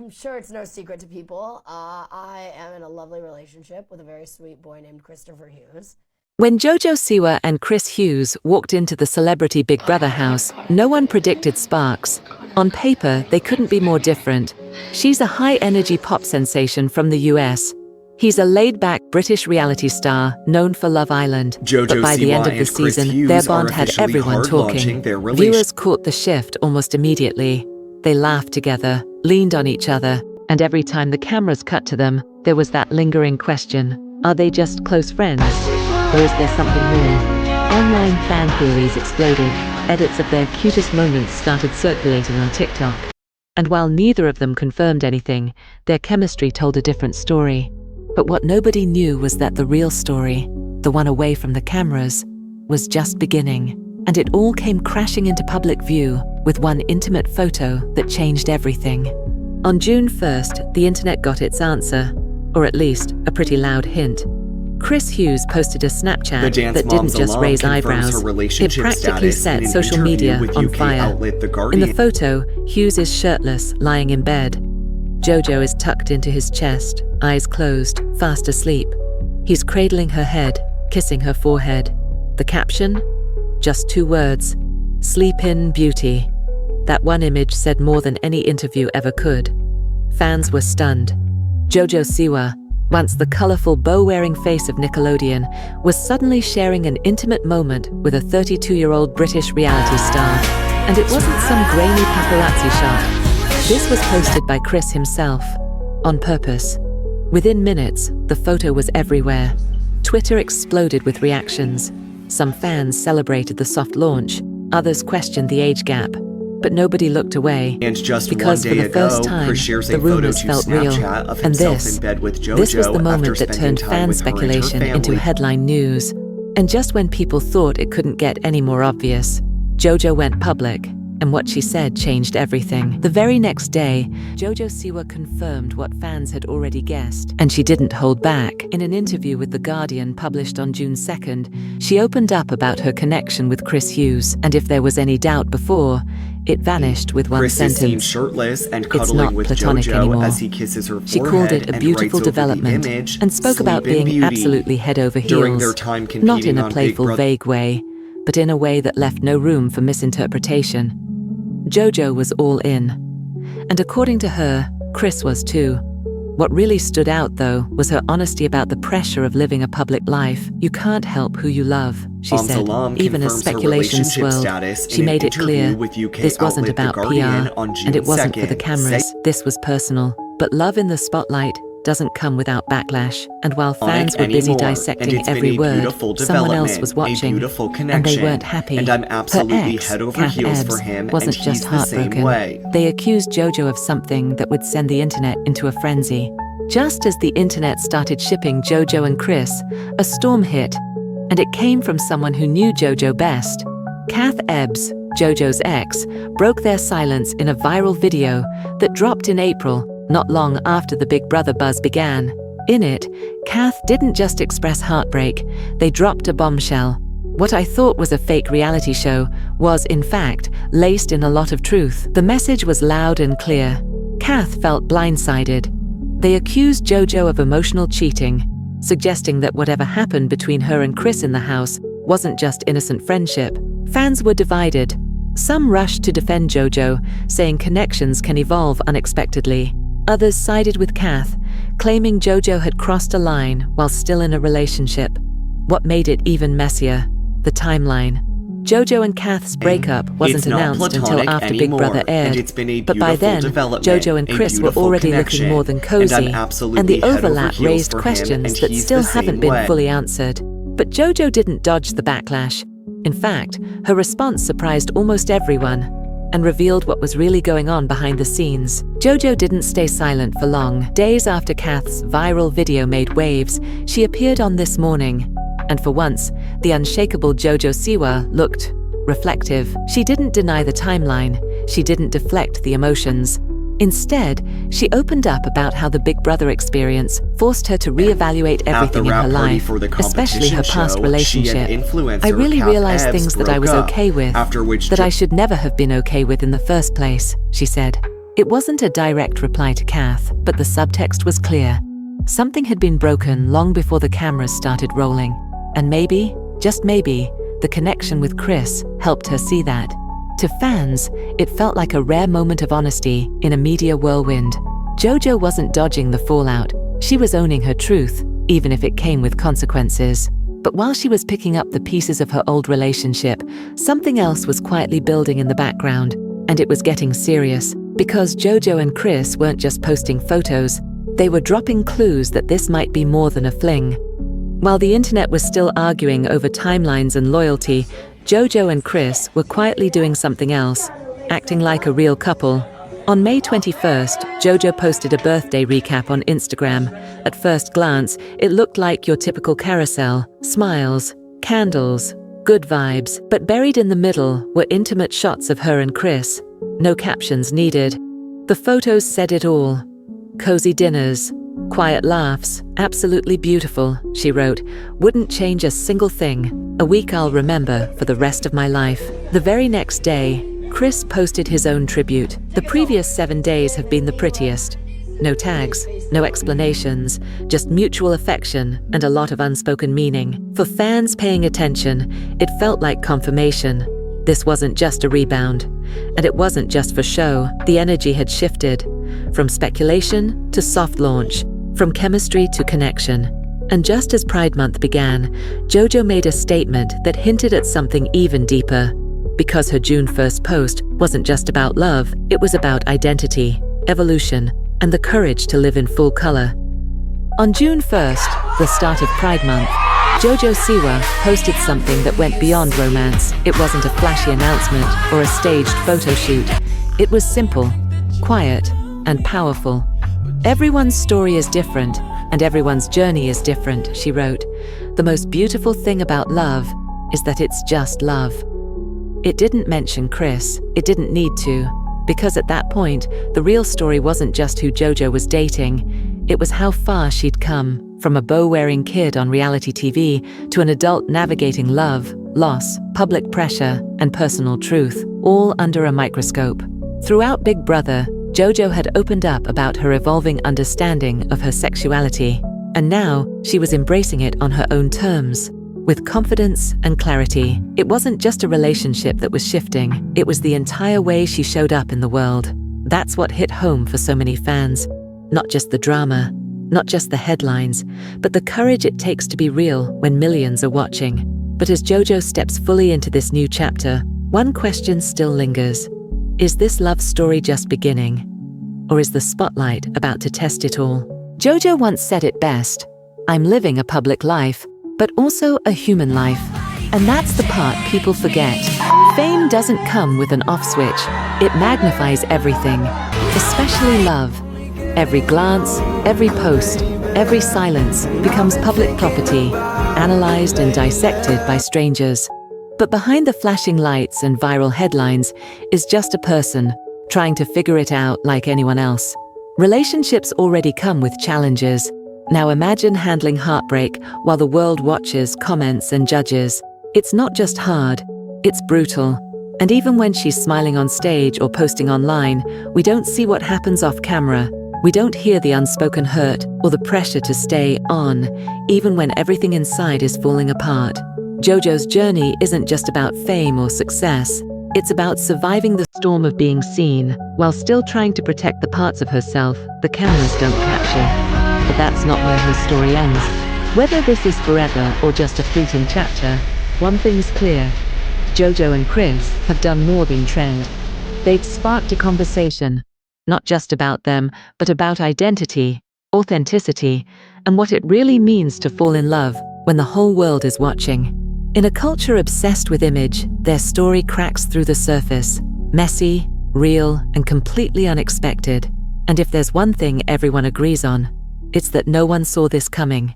I'm sure it's no secret to people. I am in a lovely relationship with a very sweet boy named Christopher Hughes. When JoJo Siwa and Chris Hughes walked into the celebrity Big Brother house, no one predicted sparks. On paper, they couldn't be more different. She's a high-energy pop sensation from the US. He's a laid-back British reality star known for Love Island. But by the end of the season, their bond had everyone talking. Viewers caught the shift almost immediately. They laughed together, leaned on each other, and every time the cameras cut to them, there was that lingering question: are they just close friends? Or is there something more? Online fan theories exploded. Edits of their cutest moments started circulating on TikTok. And while neither of them confirmed anything, their chemistry told a different story. But what nobody knew was that the real story, the one away from the cameras, was just beginning. And it all came crashing into public view with one intimate photo that changed everything. On June 1st, the internet got its answer, or at least a pretty loud hint. Chris Hughes posted a Snapchat that didn't just raise eyebrows, it practically set social media on fire. In the photo, Hughes is shirtless, lying in bed. JoJo is tucked into his chest, eyes closed, fast asleep. He's cradling her head, kissing her forehead. The caption? Just 2 words: sleep in, beauty. That one image said more than any interview ever could. Fans were stunned. JoJo Siwa, once the colorful bow-wearing face of Nickelodeon, was suddenly sharing an intimate moment with a 32-year-old British reality star. And it wasn't some grainy paparazzi shot. This was posted by Chris himself, on purpose. Within minutes, the photo was everywhere. Twitter exploded with reactions. Some fans celebrated the soft launch, others questioned the age gap. But nobody looked away, and just because one day for the first ago, time, Chris shares the a photo rumors to felt real. Snapchat of And himself in bed with JoJo this was the moment after that spending turned time fan with her and her speculation into family. headline news. And just when people thought it couldn't get any more obvious, JoJo went public, and what she said changed everything. The very next day, JoJo Siwa confirmed what fans had already guessed, and she didn't hold back. In an interview with The Guardian published on June 2nd, she opened up about her connection with Chris Hughes, and if there was any doubt before, it vanished with one Chris sentence. is seen shirtless and It's cuddling not with platonic JoJo anymore. as he kisses her forehead. She called it a and beautiful writes over the development image, and spoke about "Sleep in being beauty." absolutely head over During heels, their time not competing in a on Big playful, Brother. vague way, but in a way that left no room for misinterpretation. JoJo was all in. And according to her, Chris was too. What really stood out, though, was her honesty about the pressure of living a public life. You can't help who you love, she said. Salam Even as confirms her speculation relationship swirled, status she in an made it clear interview with UK this wasn't outlet The about Guardian PR, on June and it wasn't for the 2nd, cameras. This was personal. But love in the spotlight doesn't come without backlash. And while fans were busy dissecting every word, someone else was watching, and they weren't happy. And I'm Her absolutely ex, head over Kath heels Ebbs, for him, wasn't and just he's the same heartbroken. way. They accused JoJo of something that would send the internet into a frenzy. Just as the internet started shipping JoJo and Chris, a storm hit, and it came from someone who knew JoJo best. Kath Ebbs, JoJo's ex, broke their silence in a viral video that dropped in April, not long after the Big Brother buzz began. In it, Kath didn't just express heartbreak, they dropped a bombshell. What I thought was a fake reality show was, in fact, laced in a lot of truth. The message was loud and clear. Kath felt blindsided. They accused JoJo of emotional cheating, suggesting that whatever happened between her and Chris in the house wasn't just innocent friendship. Fans were divided. Some rushed to defend JoJo, saying connections can evolve unexpectedly. Others sided with Kath, claiming JoJo had crossed a line while still in a relationship. What made it even messier? The timeline. JoJo and Kath's breakup wasn't announced until after Big Brother aired, but by then, JoJo and Chris were already looking more than cozy, and the overlap raised questions that still haven't been fully answered. But JoJo didn't dodge the backlash. In fact, her response surprised almost everyone and revealed what was really going on behind the scenes. JoJo didn't stay silent for long. Days after Kath's viral video made waves, she appeared on This Morning. And for once, the unshakable JoJo Siwa looked reflective. She didn't deny the timeline. She didn't deflect the emotions. Instead, she opened up about how the Big Brother experience forced her to reevaluate everything in her life, especially her past relationship. I really realized things that I was okay with, that I should never have been okay with in the first place, she said. It wasn't a direct reply to Kath, but the subtext was clear. Something had been broken long before the cameras started rolling. And maybe, just maybe, the connection with Chris helped her see that. To fans, it felt like a rare moment of honesty in a media whirlwind. JoJo wasn't dodging the fallout. She was owning her truth, even if it came with consequences. But while she was picking up the pieces of her old relationship, something else was quietly building in the background, and it was getting serious, because JoJo and Chris weren't just posting photos, they were dropping clues that this might be more than a fling. While the internet was still arguing over timelines and loyalty, JoJo and Chris were quietly doing something else, acting like a real couple. On May 21st, JoJo posted a birthday recap on Instagram. At first glance, it looked like your typical carousel: smiles, candles, good vibes. But buried in the middle were intimate shots of her and Chris. No captions needed. The photos said it all. Cozy dinners, quiet laughs, absolutely beautiful, she wrote. Wouldn't change a single thing. A week I'll remember for the rest of my life. The very next day, Chris posted his own tribute. The previous 7 days have been the prettiest. No tags, no explanations, just mutual affection and a lot of unspoken meaning. For fans paying attention, it felt like confirmation. This wasn't just a rebound. And it wasn't just for show. The energy had shifted. From speculation to soft launch. From chemistry to connection. And just as Pride Month began, JoJo made a statement that hinted at something even deeper. Because her June 1st post wasn't just about love, it was about identity, evolution, and the courage to live in full color. On June 1st, the start of Pride Month, JoJo Siwa posted something that went beyond romance. It wasn't a flashy announcement or a staged photo shoot. It was simple, quiet, and powerful. Everyone's story is different, and everyone's journey is different, she wrote. The most beautiful thing about love is that it's just love. It didn't mention Chris. It didn't need to, because at that point, the real story wasn't just who JoJo was dating. It was how far she'd come, from a bow-wearing kid on reality TV to an adult navigating love, loss, public pressure, and personal truth, all under a microscope. Throughout Big Brother, JoJo had opened up about her evolving understanding of her sexuality, and now she was embracing it on her own terms, with confidence and clarity. It wasn't just a relationship that was shifting, it was the entire way she showed up in the world. That's what hit home for so many fans. Not just the drama, not just the headlines, but the courage it takes to be real when millions are watching. But as JoJo steps fully into this new chapter, one question still lingers. Is this love story just beginning? Or is the spotlight about to test it all? JoJo once said it best, "I'm living a public life, but also a human life." And that's the part people forget. Fame doesn't come with an off switch. It magnifies everything, especially love. Every glance, every post, every silence becomes public property, analyzed and dissected by strangers. But behind the flashing lights and viral headlines is just a person trying to figure it out like anyone else. Relationships already come with challenges. Now imagine handling heartbreak while the world watches, comments, and judges. It's not just hard, it's brutal. And even when she's smiling on stage or posting online, we don't see what happens off camera. We don't hear the unspoken hurt or the pressure to stay on, even when everything inside is falling apart. JoJo's journey isn't just about fame or success. It's about surviving the storm of being seen, while still trying to protect the parts of herself the cameras don't capture. But that's not where her story ends. Whether this is forever or just a fleeting chapter, one thing's clear. JoJo and Chris have done more than trend. They've sparked a conversation, not just about them, but about identity, authenticity, and what it really means to fall in love when the whole world is watching. In a culture obsessed with image, their story cracks through the surface, messy, real, and completely unexpected. And if there's one thing everyone agrees on, it's that no one saw this coming.